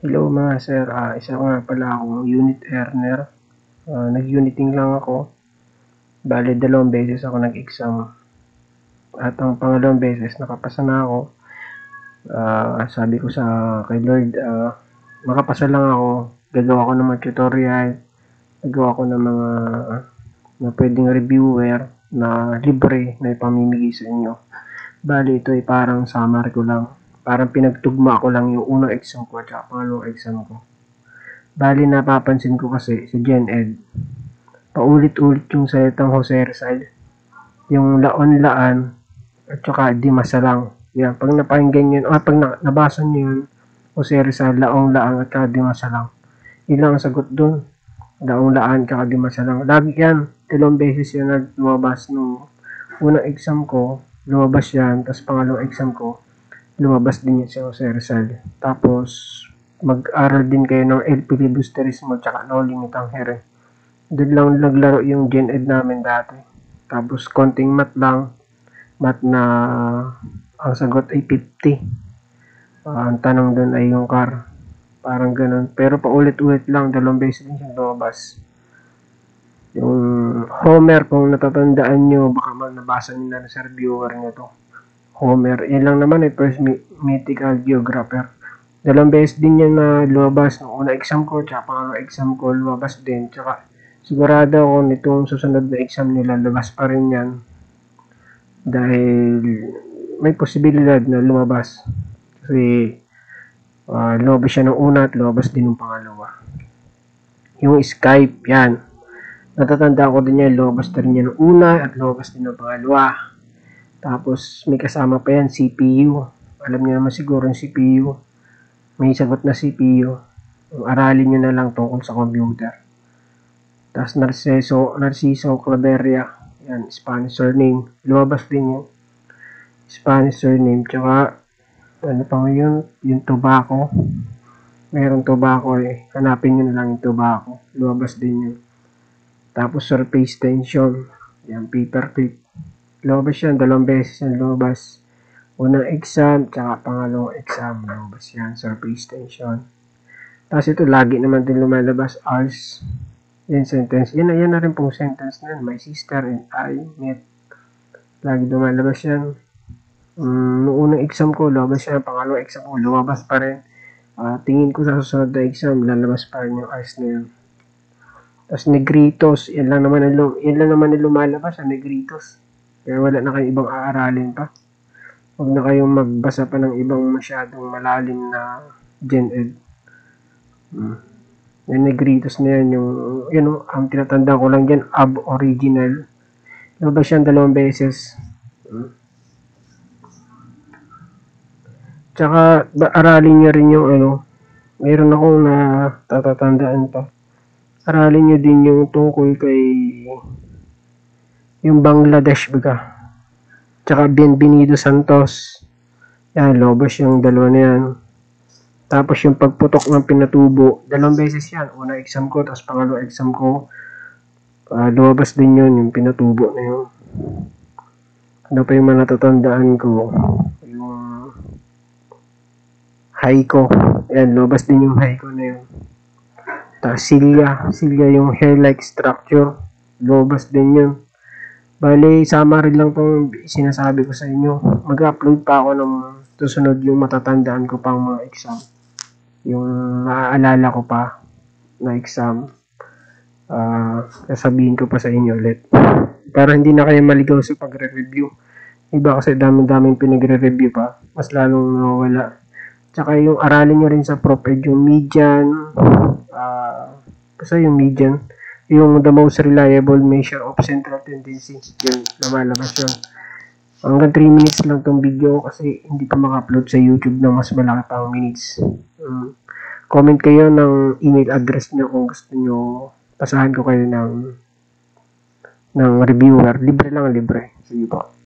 Hello mga sir, isa nga pala akong unit earner. Nag-uniting lang ako. Bale, 2 beses ako nag-exam. At ang pangalawang beses, nakapasa na ako. Sabi ko sa kay Lord, makapasa lang ako. Gagawa ko ng mga tutorial. Gagawa ko ng mga na pwedeng reviewer na libre na ipamimigay sa inyo. Bale, ito ay parang summary ko lang. Parang pinagtugma ko lang yung unang exam ko at pangalawang exam ko. Bali, napapansin ko kasi sa Gen Ed, paulit-ulit yung salitang Jose Rizal. Yung laon-laan at saka di masalang. Yan, pag napakinggan yun, pag nabasa nyo yun, Jose Rizal, laong-laan at saka di masalang. Yun lang ang sagot dun. Laong-laan at saka di masalang. Lagi yan. 2 beses yan na lumabas nung unang exam ko. Lumabas yan. Tapos pangalawang exam ko, lumabas din yan si Jose Rizal. Tapos, mag-aral din kayo ng El Filibusterismo tsaka No Limitang Here. Doon lang naglaro yung Gen Ed namin dati. Tapos konting math lang. Math na ang sagot ay 50. Ang tanong doon ay yung car. Parang ganun. Pero paulit-ulit lang. 2 beses din siya lumabas. Yung Homer, kung natatandaan nyo, baka nabasa nyo na sa reviewer nyo to. Homer. Yan lang naman ay first mythical geographer. 2 beses din yan na lumabas. Nung una exam ko, tsaka pangalawang exam ko, lumabas din. Tsaka sigurado ako nitong susunod na exam nila, lumabas pa rin yan. Dahil may posibilidad na lumabas. Kasi lumabas siya ng una at lumabas din ng pangalawa. Yung Skype, yan. Natatanda ko din yan, lumabas na rin yan ng una at lumabas din ng pangalawa. Tapos may kasama pa yan, CPU. Alam niyo naman siguro yung CPU. May sagot na CPU. Aralin nyo na lang tungkol sa computer. Tapos Narciso Claveria. Yan, Spanish surname. Lumabas din yung Spanish surname. Tsaka, ano pa ngayon? Yung tobacco. Mayroong tobacco eh. Hanapin nyo na lang yung tobacco. Lumabas din yun. Tapos surface tension. Yan, paper clip. Lumabas yan. 2 beses yan lumabas. Unang exam, tsaka pangalawang exam. Lumabas yan, surface tension. Tapos ito, lagi naman din lumalabas, ours. Yan, sentence. Yan na rin pong sentence na yan. My sister and I met. Lagi lumalabas yan. Noong unang exam ko, lumabas yan. Pangalawang exam ko, lumabas pa rin. Tingin ko sa susunod na exam, lalabas pa rin yung ours na yun. Tapos negritos. Yan lang naman yung lumalabas, negritos. Kaya wala na kayong ibang aaralin pa. Huwag na kayong magbasa pa ng ibang masyadong malalim na Gen Ed. Yung negritos na yan, ang tinatanda ko lang dyan, ab original. Lumabas yan 2 beses. Tsaka, aralin nyo rin yung mayroon akong natatandaan pa. Aralin nyo din yung tungkol kay yung Bangladesh baga. Tsaka Bienvenido Santos. Yan, lumabas yung 2 na yan. Tapos yung pagputok ng pinatubo, 2 beses yan. Una exam ko, tapos pangalawang exam ko. Lumabas din yun, yung pinatubo na yun. Ano pa yung natatandaan ko? Yung Haiko. Yan, lumabas din yung Haiko na yun. Tapos Cilia yung hair-like structure. Lumabas din yun. Bale, summary lang itong sinasabi ko sa inyo. Mag-upload pa ako ng susunod yung matatandaan ko pang mga exam. Yung naaalala ko pa na exam. Sasabihin ko pa sa inyo ulit. Para hindi na kayo maligaw sa pagre-review. Iba kasi daming pinagre-review pa. Mas lalong nawawala. Tsaka yung aralin nyo rin sa Prof. Ed yung median. Basta yung median. Yung the most reliable measure of central tendency. Yun, lumalabas yun. Hanggang 3 minutes lang tong video kasi hindi pa maka-upload sa YouTube ng mas malaki pang minutes. Comment kayo ng email address nyo kung gusto nyo pasahan ko kayo ng reviewer. Libre lang, libre. Sige po.